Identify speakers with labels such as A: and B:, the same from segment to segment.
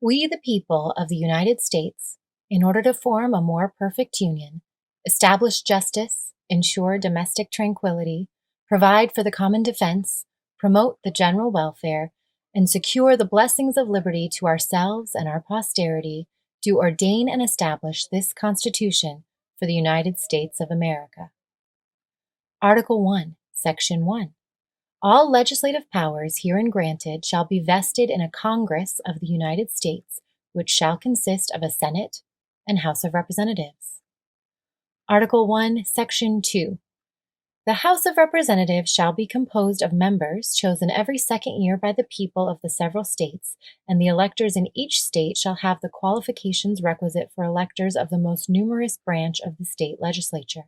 A: We, the people of the United States, in order to form a more perfect union, establish justice, ensure domestic tranquility, provide for the common defense, promote the general welfare, and secure the blessings of liberty to ourselves and our posterity, do ordain and establish this Constitution for the United States of America. Article 1, Section 1. All legislative powers herein granted shall be vested in a Congress of the United States, which shall consist of a Senate and House of Representatives. Article 1, Section 2. The House of Representatives shall be composed of members chosen every second year by the people of the several states, and the electors in each state shall have the qualifications requisite for electors of the most numerous branch of the state legislature.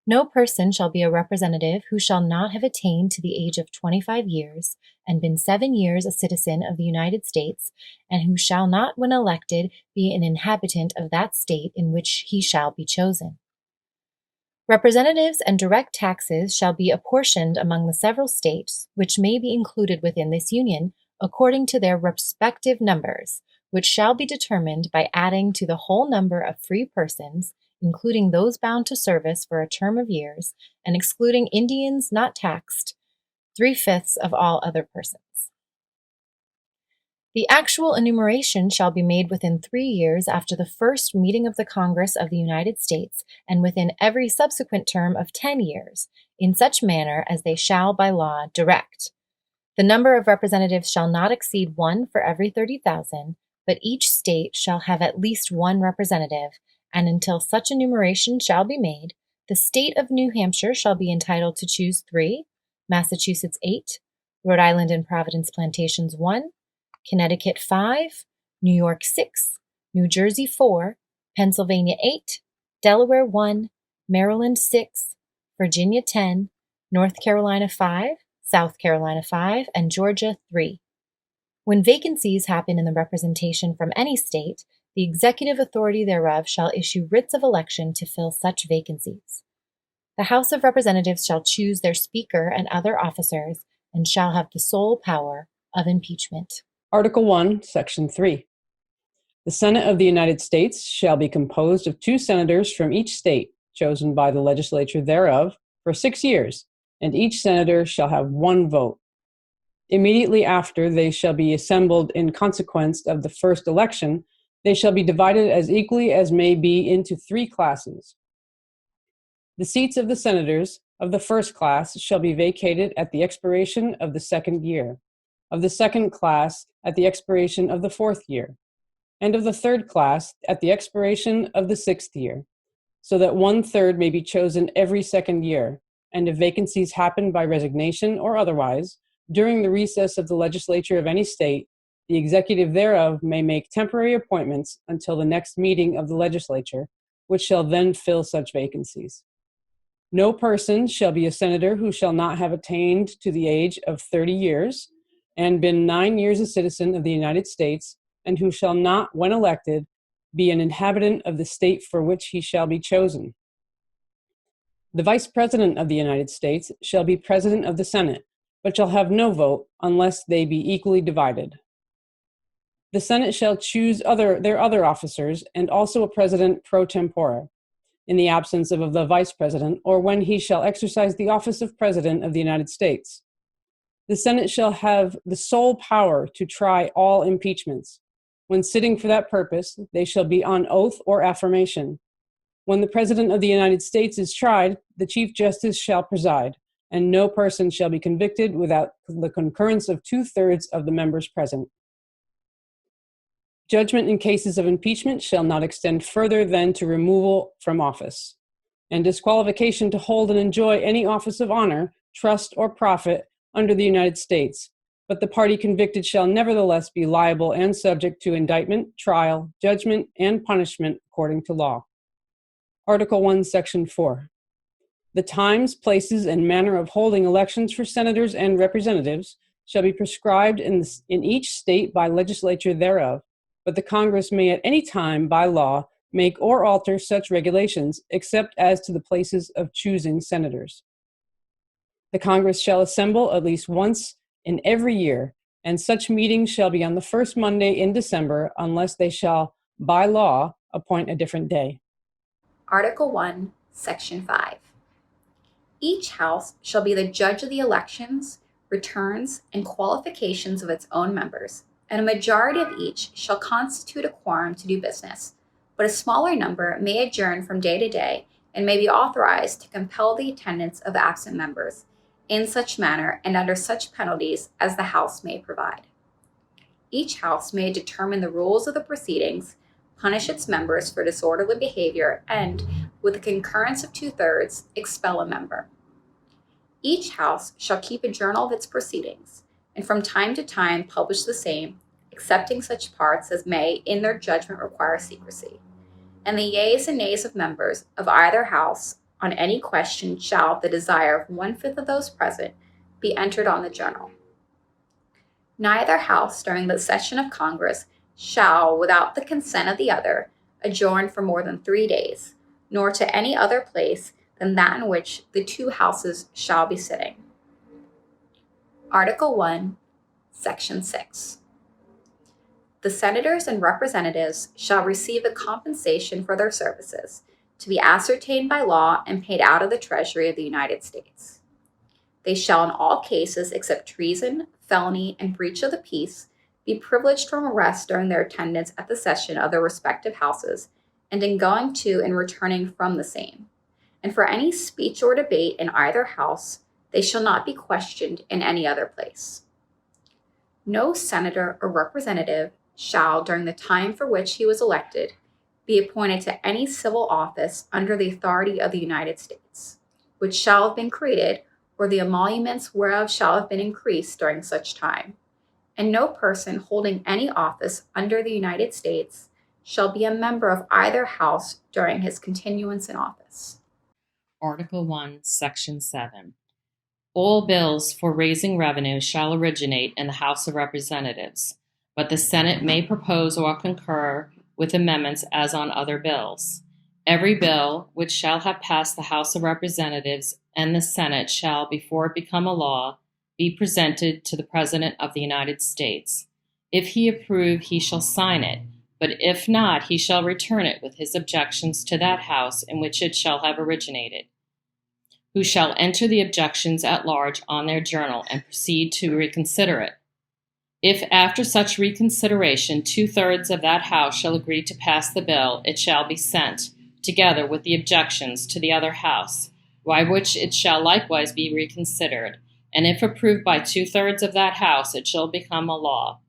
A: No person shall be a representative who shall not have attained to the age of 25 years and been 7 years a citizen of the United States, and who shall not, when elected, be an inhabitant of that state in which he shall be chosen. Representatives and direct taxes shall be apportioned among the several states, which may be included within this Union, according to their respective numbers, which shall be determined by adding to the whole number of free persons, including those bound to service for a term of years, and excluding Indians not taxed, 3/5 of all other persons. The actual enumeration shall be made within 3 years after the first meeting of the Congress of the United States, and within every subsequent term of 10 years, in such manner as they shall by law direct. The number of representatives shall not exceed 1 for every 30,000, but each state shall have at least 1 representative, and until such enumeration shall be made, the state of New Hampshire shall be entitled to choose 3, Massachusetts 8, Rhode Island and Providence Plantations 1, Connecticut 5, New York 6, New Jersey 4, Pennsylvania 8, Delaware 1, Maryland 6, Virginia 10, North Carolina 5, South Carolina 5, and Georgia 3. When vacancies happen in the representation from any state, the executive authority thereof shall issue writs of election to fill such vacancies. The House of Representatives shall choose their Speaker and other officers, and shall have the sole power of impeachment.
B: Article 1, Section 3. The Senate of the United States shall be composed of 2 senators from each state, chosen by the legislature thereof, for 6 years, and each senator shall have 1 vote. Immediately after they shall be assembled in consequence of the first election, they shall be divided as equally as may be into 3 classes. The seats of the senators of the first class shall be vacated at the expiration of the second year, of the second class at the expiration of the 4th year, and of the third class at the expiration of the 6th year, so that 1/3 may be chosen every second year, and if vacancies happen by resignation or otherwise, during the recess of the legislature of any state, the executive thereof may make temporary appointments until the next meeting of the legislature, which shall then fill such vacancies. No person shall be a senator who shall not have attained to the age of 30 years, and been 9 years a citizen of the United States, and who shall not, when elected, be an inhabitant of the state for which he shall be chosen. The Vice President of the United States shall be President of the Senate, but shall have no vote unless they be equally divided. The Senate shall choose their other officers, and also a President pro tempore, in the absence of the Vice President, or when he shall exercise the office of President of the United States. The Senate shall have the sole power to try all impeachments. When sitting for that purpose, they shall be on oath or affirmation. When the President of the United States is tried, the Chief Justice shall preside, and no person shall be convicted without the concurrence of 2/3 of the members present. Judgment in cases of impeachment shall not extend further than to removal from office, and disqualification to hold and enjoy any office of honor, trust, or profit under the United States, but the party convicted shall nevertheless be liable and subject to indictment, trial, judgment, and punishment according to law. Article 1, Section 4. The times, places, and manner of holding elections for senators and representatives shall be prescribed in each state by legislature thereof, but the Congress may at any time by law make or alter such regulations, except as to the places of choosing senators. The Congress shall assemble at least once in every year, and such meetings shall be on the first Monday in December, unless they shall, by law, appoint a different day.
C: Article 1, Section 5. Each House shall be the judge of the elections, returns, and qualifications of its own members, and a majority of each shall constitute a quorum to do business, but a smaller number may adjourn from day to day and may be authorized to compel the attendance of absent members in such manner and under such penalties as the House may provide. Each House may determine the rules of the proceedings, punish its members for disorderly behavior, and, with the concurrence of 2/3, expel a member. Each House shall keep a journal of its proceedings, and from time to time publish the same, excepting such parts as may, in their judgment, require secrecy. And the yeas and nays of members of either House on any question shall, at the desire of 1/5 of those present, be entered on the journal. Neither House during the session of Congress shall, without the consent of the other, adjourn for more than 3 days, nor to any other place than that in which the two Houses shall be sitting. Article 1, Section 6. The Senators and Representatives shall receive a compensation for their services, to be ascertained by law and paid out of the Treasury of the United States. They shall, in all cases except treason, felony, and breach of the peace, be privileged from arrest during their attendance at the session of their respective Houses, and in going to and returning from the same. And for any speech or debate in either House, they shall not be questioned in any other place. No senator or representative shall, during the time for which he was elected, be appointed to any civil office under the authority of the United States, which shall have been created, or the emoluments whereof shall have been increased during such time. And no person holding any office under the United States shall be a member of either House during his continuance in office.
D: Article 1, Section 7. All bills for raising revenue shall originate in the House of Representatives, but the Senate may propose or concur with amendments as on other bills. Every bill which shall have passed the House of Representatives and the Senate shall, before it become a law, be presented to the President of the United States. If he approve, he shall sign it, but if not, he shall return it with his objections to that House in which it shall have originated, who shall enter the objections at large on their journal and proceed to reconsider it. If after such reconsideration 2/3 of that House shall agree to pass the bill, it shall be sent, together with the objections, to the other House, by which it shall likewise be reconsidered, and if approved by 2/3 of that House, it shall become a law.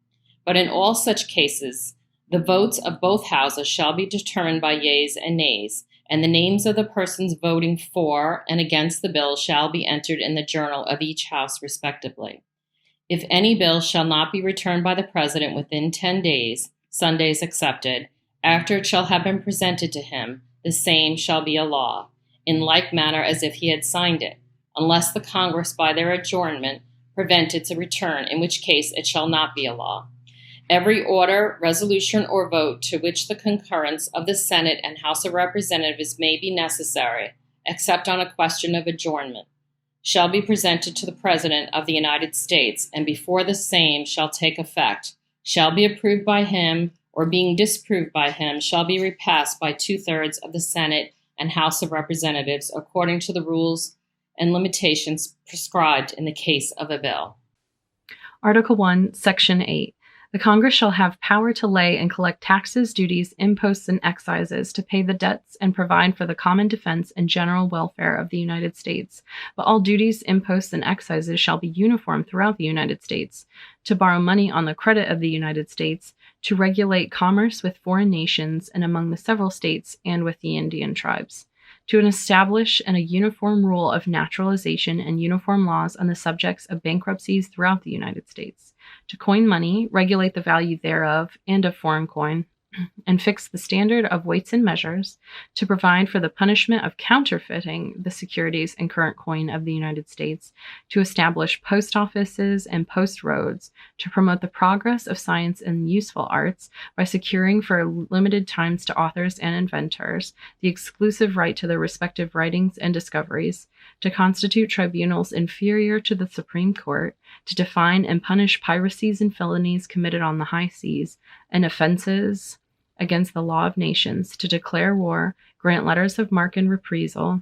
D: But in all such cases, the votes of both Houses shall be determined by yeas and nays, and the names of the persons voting for and against the bill shall be entered in the journal of each House respectively. If any bill shall not be returned by the President within 10 days, Sundays excepted, after it shall have been presented to him, the same shall be a law, in like manner as if he had signed it, unless the Congress by their adjournment prevent its return, in which case it shall not be a law. Every order, resolution, or vote to which the concurrence of the Senate and House of Representatives may be necessary, except on a question of adjournment, shall be presented to the President of the United States, and before the same shall take effect, shall be approved by him, or being disapproved by him, shall be repassed by 2/3 of the Senate and House of Representatives, according to the rules and limitations prescribed in the case of a bill.
E: Article 1, Section 8. The Congress shall have power to lay and collect taxes, duties, imposts, and excises, to pay the debts and provide for the common defense and general welfare of the United States. But all duties, imposts, and excises shall be uniform throughout the United States, to borrow money on the credit of the United States, to regulate commerce with foreign nations and among the several states and with the Indian tribes, to establish a uniform rule of naturalization and uniform laws on the subjects of bankruptcies throughout the United States, to coin money, regulate the value thereof and of foreign coin, and fix the standard of weights and measures, to provide for the punishment of counterfeiting the securities and current coin of the United States, to establish post offices and post roads, to promote the progress of science and useful arts by securing for limited times to authors and inventors the exclusive right to their respective writings and discoveries, to constitute tribunals inferior to the Supreme Court, to define and punish piracies and felonies committed on the high seas, and offenses against the law of nations, to declare war, grant letters of marque and reprisal,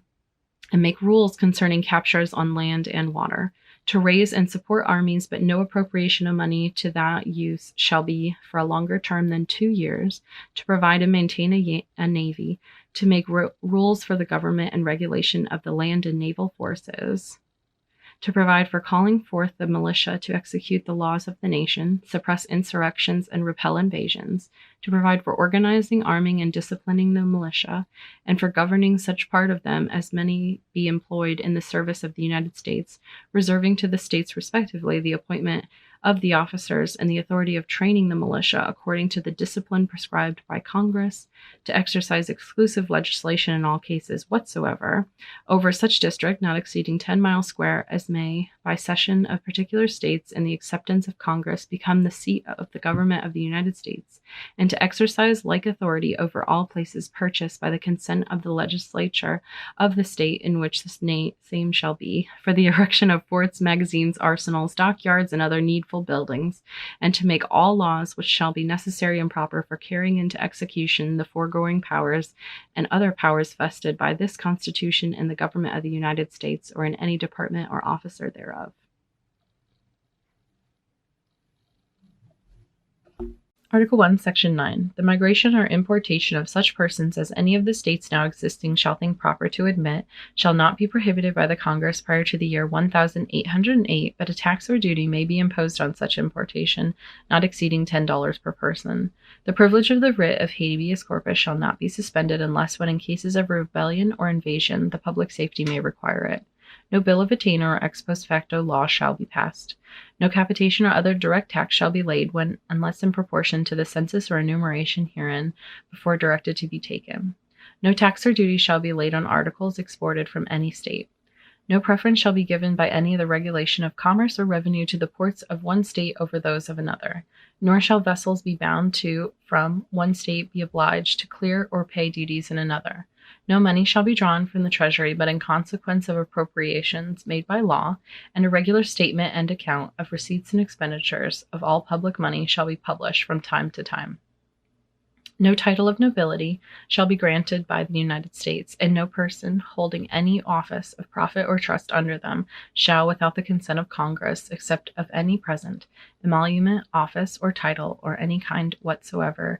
E: and make rules concerning captures on land and water, to raise and support armies, but no appropriation of money to that use shall be for a longer term than 2 years, to provide and maintain a navy, to make rules for the government and regulation of the land and naval forces, to provide for calling forth the militia to execute the laws of the nation, suppress insurrections and repel invasions, to provide for organizing, arming, and disciplining the militia, and for governing such part of them as many be employed in the service of the United States, reserving to the states respectively the appointment of the officers and the authority of training the militia according to the discipline prescribed by Congress, to exercise exclusive legislation in all cases whatsoever over such district not exceeding 10 miles square as may, by cession of particular states and the acceptance of Congress, become the seat of the government of the United States, and to exercise like authority over all places purchased by the consent of the legislature of the state in which the same shall be, for the erection of forts, magazines, arsenals, dockyards, and other needful buildings, and to make all laws which shall be necessary and proper for carrying into execution the foregoing powers and other powers vested by this Constitution in the government of the United States or in any department or officer thereof. Article 1, Section 9. The migration or importation of such persons as any of the states now existing shall think proper to admit shall not be prohibited by the Congress prior to the year 1808, but a tax or duty may be imposed on such importation, not exceeding $10 per person. The privilege of the writ of habeas corpus shall not be suspended unless when in cases of rebellion or invasion the public safety may require it. No bill of attainder or ex post facto law shall be passed. No capitation or other direct tax shall be laid when, unless in proportion to the census or enumeration herein before directed to be taken. No tax or duty shall be laid on articles exported from any state. No preference shall be given by any of the regulation of commerce or revenue to the ports of one state over those of another. Nor shall vessels be bound to, from one state, be obliged to clear or pay duties in another. No money shall be drawn from the Treasury but in consequence of appropriations made by law, and a regular statement and account of receipts and expenditures of all public money shall be published from time to time. No title of nobility shall be granted by the United States, and no person holding any office of profit or trust under them shall, without the consent of Congress, except of any present, emolument, office, or title, or any kind whatsoever,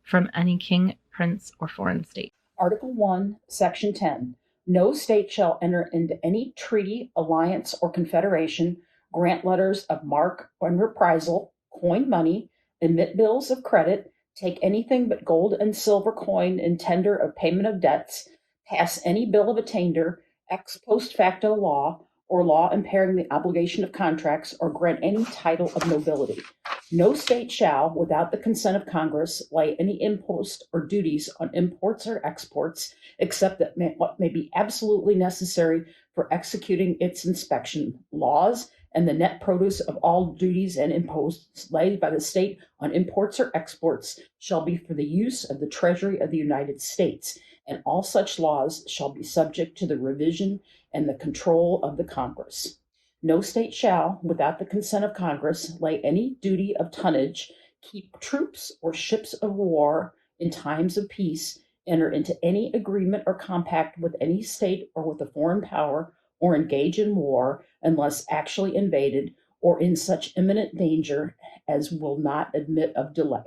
E: from any king, prince, or foreign state.
F: Article 1, Section 10. No state shall enter into any treaty, alliance, or confederation, grant letters of marque and reprisal, coin money, emit bills of credit, take anything but gold and silver coin in tender of payment of debts, pass any bill of attainder, ex post facto law, or law impairing the obligation of contracts, or grant any title of nobility. No state shall, without the consent of Congress, lay any impost or duties on imports or exports, except what may be absolutely necessary for executing its inspection. Laws and the net produce of all duties and imposts laid by the state on imports or exports shall be for the use of the Treasury of the United States, and all such laws shall be subject to the revision and the control of the Congress. No state shall, without the consent of Congress, lay any duty of tonnage, keep troops or ships of war in times of peace, enter into any agreement or compact with any state or with a foreign power, or engage in war unless actually invaded or in such imminent danger as will not admit of delay.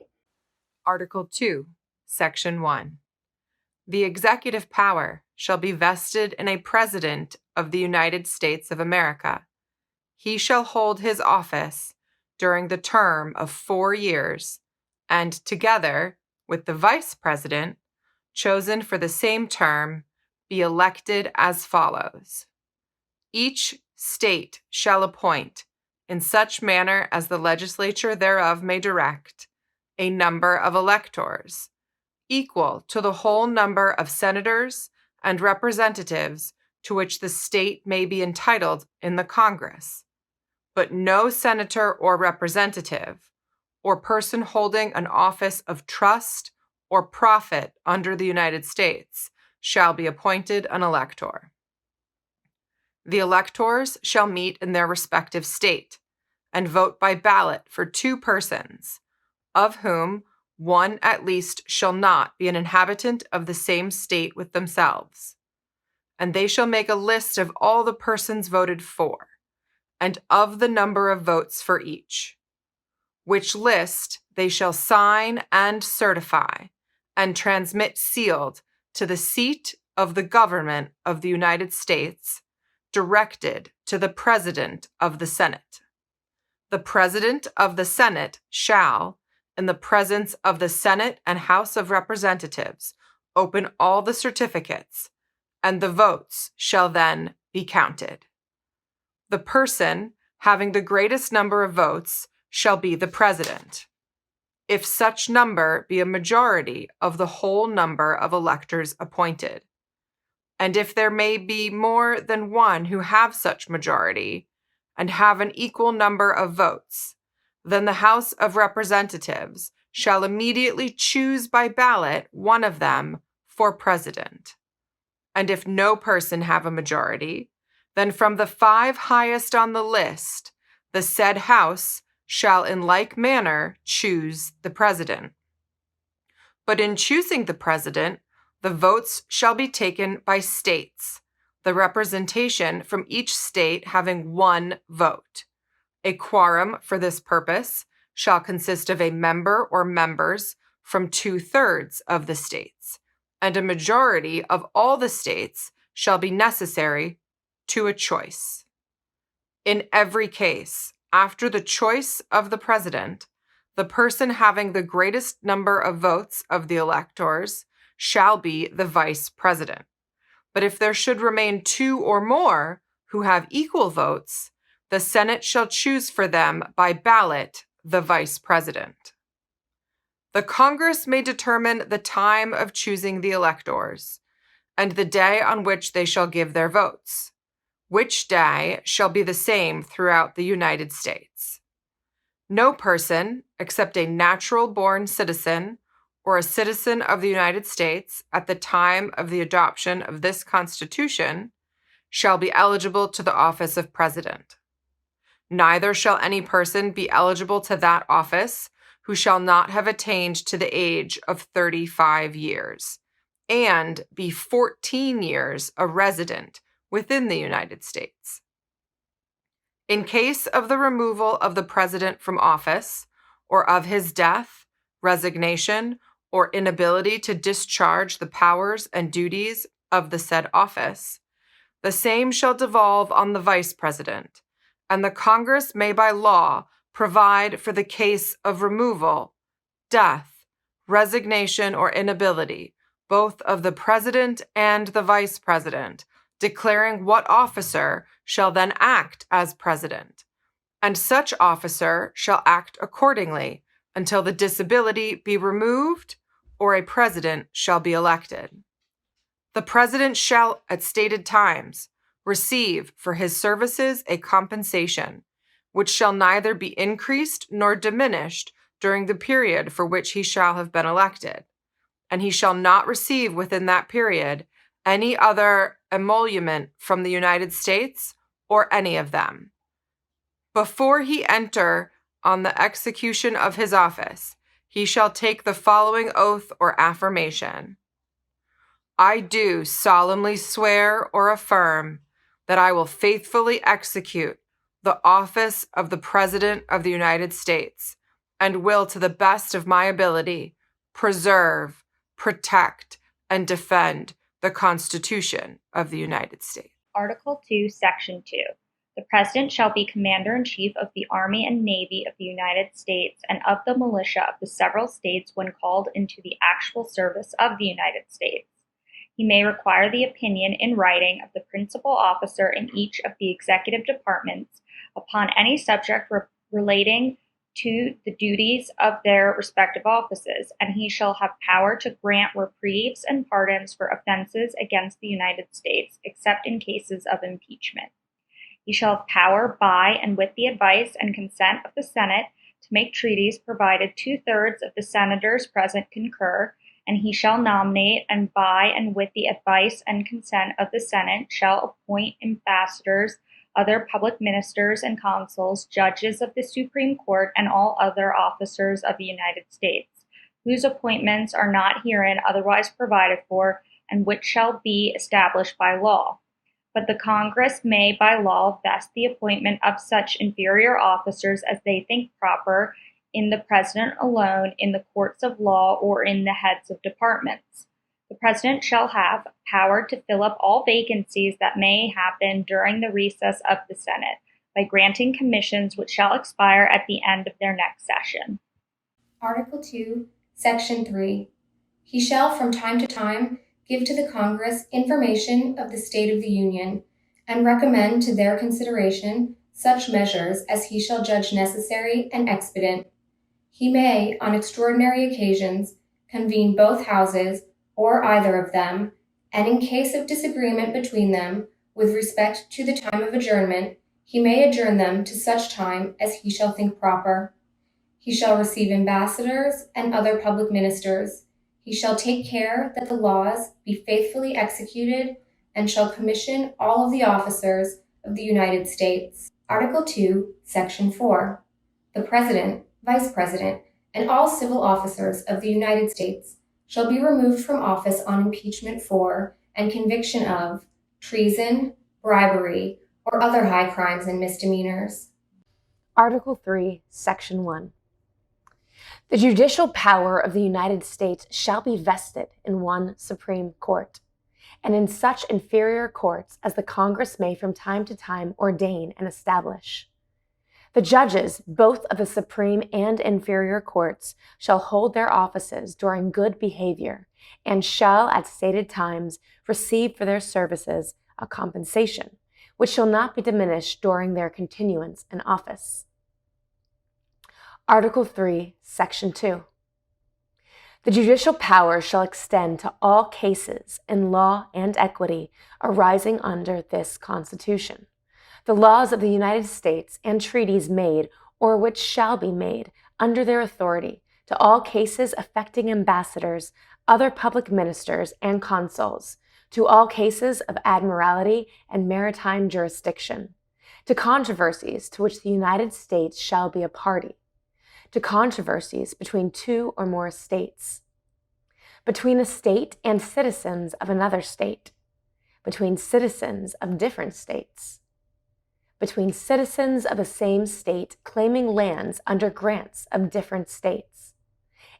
G: Article 2, Section 1. The executive power shall be vested in a President of the United States of America. He shall hold his office during the term of 4 years, and together with the Vice President, chosen for the same term, be elected as follows. Each state shall appoint, in such manner as the legislature thereof may direct, a number of electors, equal to the whole number of senators and representatives to which the state may be entitled in the Congress. But no senator or representative, or person holding an office of trust or profit under the United States, shall be appointed an elector. The electors shall meet in their respective state and vote by ballot for 2 persons, of whom one at least shall not be an inhabitant of the same state with themselves. And they shall make a list of all the persons voted for, and of the number of votes for each, which list they shall sign and certify, and transmit sealed to the seat of the government of the United States, directed to the President of the Senate. The President of the Senate shall, in the presence of the Senate and House of Representatives, open all the certificates, and the votes shall then be counted. The person having the greatest number of votes shall be the President, if such number be a majority of the whole number of electors appointed. And if there may be more than one who have such majority, and have an equal number of votes, then the House of Representatives shall immediately choose by ballot one of them for President. And if no person have a majority, then from the 5 highest on the list, the said House shall in like manner choose the President. But in choosing the President, the votes shall be taken by states, the representation from each state having 1 vote. A quorum for this purpose shall consist of a member or members from 2/3 of the states, and a majority of all the states shall be necessary to a choice. In every case, after the choice of the President, the person having the greatest number of votes of the electors shall be the Vice President. But if there should remain 2 or more who have equal votes, the Senate shall choose for them by ballot the Vice President. The Congress may determine the time of choosing the electors, and the day on which they shall give their votes, which day shall be the same throughout the United States. No person, except a natural-born citizen or a citizen of the United States at the time of the adoption of this Constitution, shall be eligible to the office of President. Neither shall any person be eligible to that office who shall not have attained to the age of 35 years, and be 14 years a resident within the United States. In case of the removal of the President from office, or of his death, resignation, or inability to discharge the powers and duties of the said office, the same shall devolve on the Vice President, and the Congress may by law provide for the case of removal, death, resignation, or inability, both of the President and the Vice President, declaring what officer shall then act as President, and such officer shall act accordingly until the disability be removed or a President shall be elected. The President shall, at stated times, receive for his services a compensation, which shall neither be increased nor diminished during the period for which he shall have been elected, and he shall not receive within that period any other emolument from the United States or any of them. Before he enter on the execution of his office, he shall take the following oath or affirmation. I do solemnly swear or affirm that I will faithfully execute the office of the President of the United States, and will, to the best of my ability, preserve, protect, and defend the Constitution of the United States.
H: Article 2, Section 2. The President shall be Commander-in-Chief of the Army and Navy of the United States and of the militia of the several states when called into the actual service of the United States. He may require the opinion in writing of the principal officer in each of the executive departments upon any subject relating to the duties of their respective offices, and he shall have power to grant reprieves and pardons for offenses against the United States, except in cases of impeachment. He shall have power by and with the advice and consent of the Senate to make treaties provided 2/3 of the senators present concur, and he shall nominate, and by and with the advice and consent of the Senate shall appoint ambassadors, other public ministers and consuls, judges of the Supreme Court, and all other officers of the United States, whose appointments are not herein otherwise provided for, and which shall be established by law. But the Congress may by law vest the appointment of such inferior officers as they think proper in the President alone, in the courts of law, or in the heads of departments. The President shall have power to fill up all vacancies that may happen during the recess of the Senate by granting commissions which shall expire at the end of their next session.
A: Article 2, Section 3. He shall from time to time give to the Congress information of the state of the Union, and recommend to their consideration such measures as he shall judge necessary and expedient. He may, on extraordinary occasions, convene both houses, or either of them, and in case of disagreement between them, with respect to the time of adjournment, he may adjourn them to such time as he shall think proper. He shall receive ambassadors and other public ministers. He shall take care that the laws be faithfully executed, and shall commission all of the officers of the United States. Article 2, Section 4. The President, Vice President, and all civil officers of the United States shall be removed from office on impeachment for and conviction of treason, bribery, or other high crimes and misdemeanors.
I: Article 3, Section 1. The judicial power of the United States shall be vested in one Supreme Court, and in such inferior courts as the Congress may from time to time ordain and establish. The judges, both of the Supreme and inferior courts, shall hold their offices during good behavior, and shall at stated times receive for their services a compensation, which shall not be diminished during their continuance in office. Article 3, Section 2. The judicial power shall extend to all cases in law and equity arising under this Constitution, the laws of the United States and treaties made or which shall be made under their authority, to all cases affecting ambassadors, other public ministers, and consuls, to all cases of admiralty and maritime jurisdiction, to controversies to which the United States shall be a party, to controversies between two or more states, between a state and citizens of another state, between citizens of different states, between citizens of the same state claiming lands under grants of different states,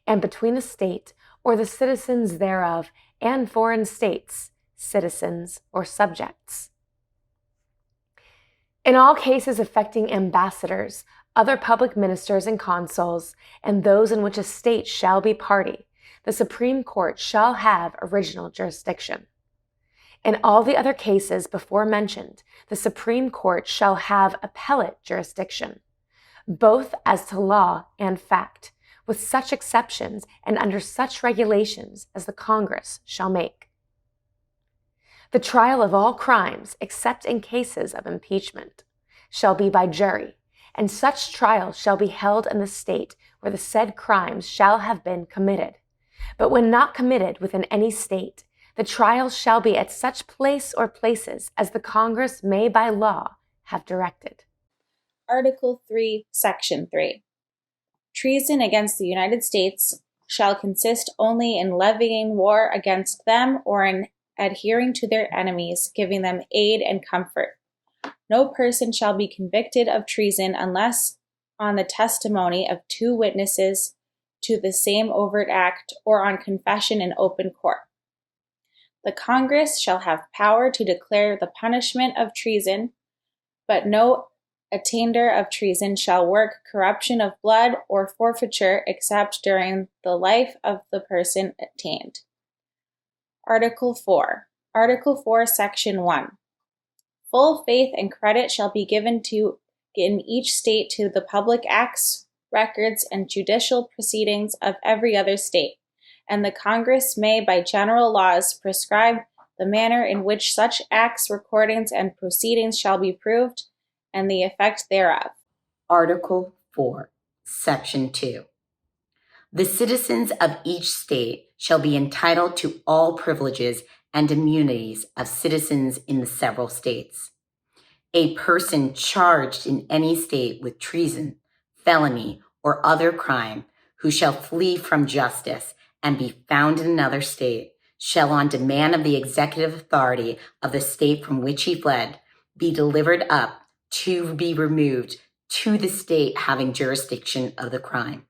I: and between a state or the citizens thereof and foreign states, citizens or subjects. In all cases affecting ambassadors, other public ministers and consuls, and those in which a state shall be party, the Supreme Court shall have original jurisdiction. In all the other cases before mentioned, the Supreme Court shall have appellate jurisdiction, both as to law and fact, with such exceptions and under such regulations as the Congress shall make. The trial of all crimes, except in cases of impeachment, shall be by jury, and such trial shall be held in the state where the said crimes shall have been committed. But when not committed within any state, the trial shall be at such place or places as the Congress may by law have directed.
J: Article 3, Section 3. Treason against the United States shall consist only in levying war against them or in adhering to their enemies, giving them aid and comfort. No person shall be convicted of treason unless on the testimony of two witnesses to the same overt act or on confession in open court. The Congress shall have power to declare the punishment of treason, but no attainder of treason shall work corruption of blood or forfeiture except during the life of the person attainted. Article 4. Article 4, Section 1. Full faith and credit shall be given in each state to the public acts, records, and judicial proceedings of every other state, and the Congress may by general laws prescribe the manner in which such acts, recordings, and proceedings shall be proved, and the effect thereof.
K: Article 4, Section 2. The citizens of each state shall be entitled to all privileges and immunities of citizens in the several states. A person charged in any state with treason, felony, or other crime who shall flee from justice and be found in another state shall, on demand of the executive authority of the state from which he fled, be delivered up to be removed to the state having jurisdiction of the crime.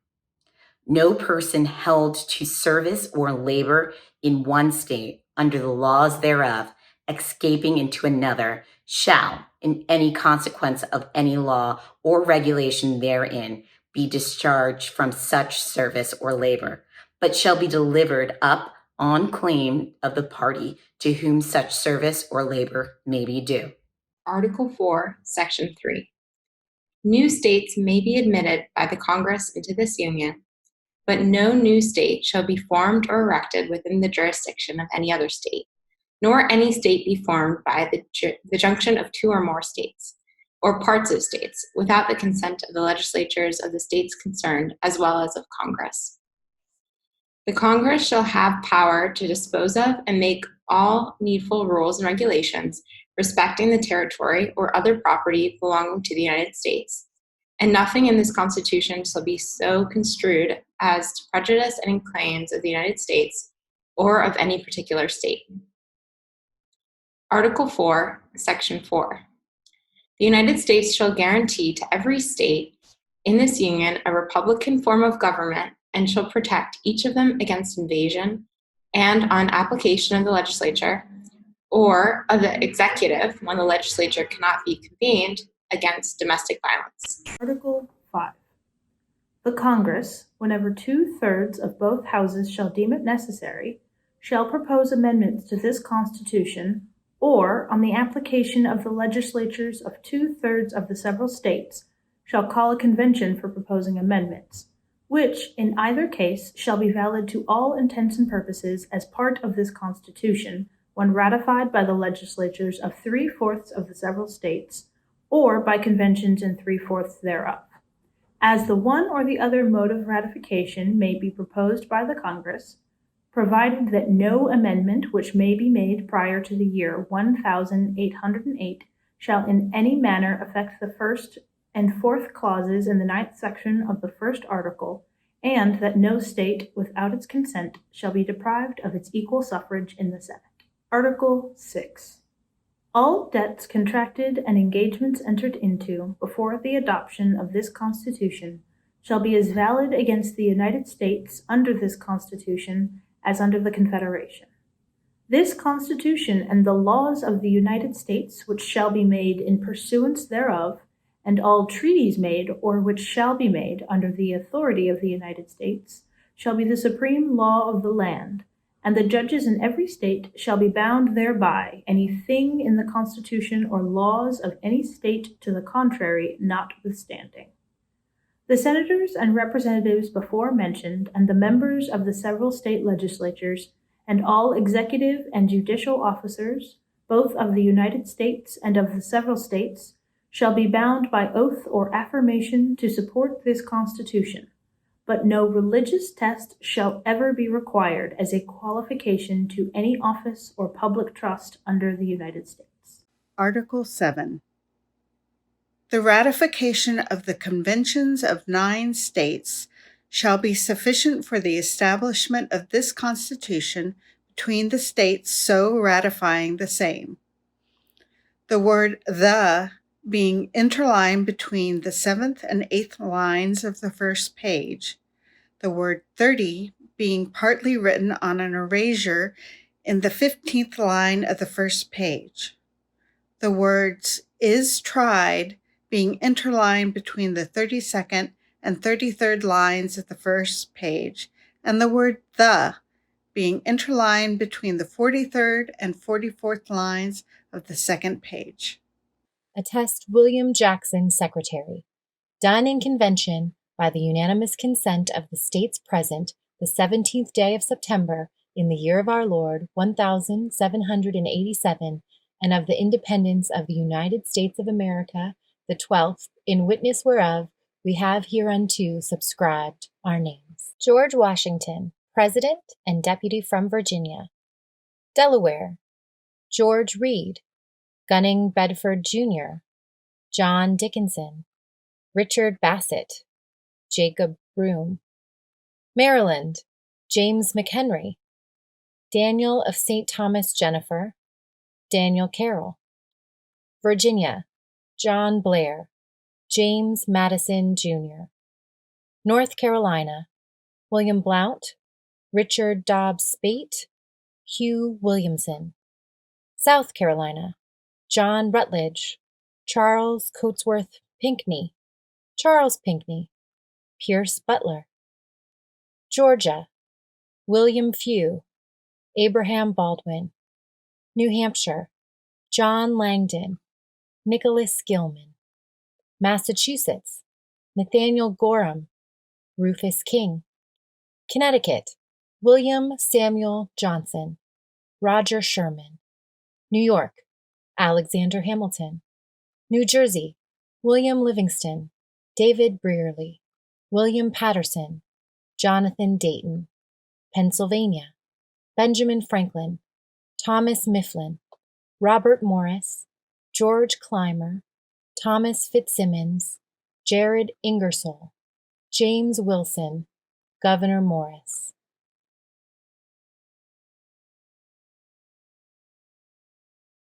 K: No person held to service or labor in one state under the laws thereof, escaping into another, shall, in any consequence of any law or regulation therein, be discharged from such service or labor, but shall be delivered up on claim of the party to whom such service or labor may be due.
L: Article 4, Section 3. New states may be admitted by the Congress into this Union, but no new state shall be formed or erected within the jurisdiction of any other state, nor any state be formed by the junction of two or more states, or parts of states, without the consent of the legislatures of the states concerned, as well as of Congress. The Congress shall have power to dispose of and make all needful rules and regulations respecting the territory or other property belonging to the United States, and nothing in this Constitution shall be so construed as to prejudice any claims of the United States or of any particular state. Article 4, Section 4. The United States shall guarantee to every state in this Union a republican form of government and shall protect each of them against invasion and, on application of the legislature or of the executive when the legislature cannot be convened, against domestic violence.
M: Article 5. The Congress, whenever 2/3 of both houses shall deem it necessary, shall propose amendments to this Constitution, or, on the application of the legislatures of 2/3 of the several states, shall call a convention for proposing amendments, which, in either case, shall be valid to all intents and purposes as part of this Constitution, when ratified by the legislatures of 3/4 of the several states, or by conventions in 3/4 thereof. As the one or the other mode of ratification may be proposed by the Congress, provided that no amendment which may be made prior to the year 1808 shall in any manner affect the first and fourth clauses in the 9th section of the first article, and that no state, without its consent, shall be deprived of its equal suffrage in the Senate. Article 6. All debts contracted and engagements entered into before the adoption of this Constitution shall be as valid against the United States under this Constitution as under the Confederation. This Constitution and the laws of the United States which shall be made in pursuance thereof, and all treaties made or which shall be made under the authority of the United States, shall be the supreme law of the land, and the judges in every state shall be bound thereby, any thing in the Constitution or laws of any state to the contrary notwithstanding. The senators and representatives before mentioned, and the members of the several state legislatures, and all executive and judicial officers, both of the United States and of the several states, shall be bound by oath or affirmation to support this Constitution, but no religious test shall ever be required as a qualification to any office or public trust under the United States.
N: Article 7. The ratification of the conventions of 9 states shall be sufficient for the establishment of this Constitution between the states so ratifying the same. The word "the" being interlined between the 7th and 8th lines of the first page, the word 30 being partly written on an erasure in the 15th line of the first page, the words "is tried" being interlined between the 32nd and 33rd lines of the first page, and the word "the" being interlined between the 43rd and 44th lines of the second page.
A: Attest William Jackson, Secretary. Done in convention by the unanimous consent of the states present the 17th day of September in the year of our Lord 1787, and of the independence of the United States of America the 12th, in witness whereof we have hereunto subscribed our names. George Washington, President and Deputy from Virginia. Delaware, George Reed, Gunning Bedford Jr., John Dickinson, Richard Bassett, Jacob Broome. Maryland, James McHenry, Daniel of St. Thomas Jennifer, Daniel Carroll. Virginia, John Blair, James Madison Jr. North Carolina, William Blount, Richard Dobbs Speight, Hugh Williamson. South Carolina, John Rutledge, Charles Coatsworth Pinckney, Charles Pinckney, Pierce Butler. Georgia, William Few, Abraham Baldwin. New Hampshire, John Langdon, Nicholas Gilman. Massachusetts, Nathaniel Gorham, Rufus King. Connecticut, William Samuel Johnson, Roger Sherman. New York, Alexander Hamilton. New Jersey, William Livingston, David Brearley, William Patterson, Jonathan Dayton. Pennsylvania, Benjamin Franklin, Thomas Mifflin, Robert Morris, George Clymer, Thomas Fitzsimmons, Jared Ingersoll, James Wilson, Gouverneur Morris.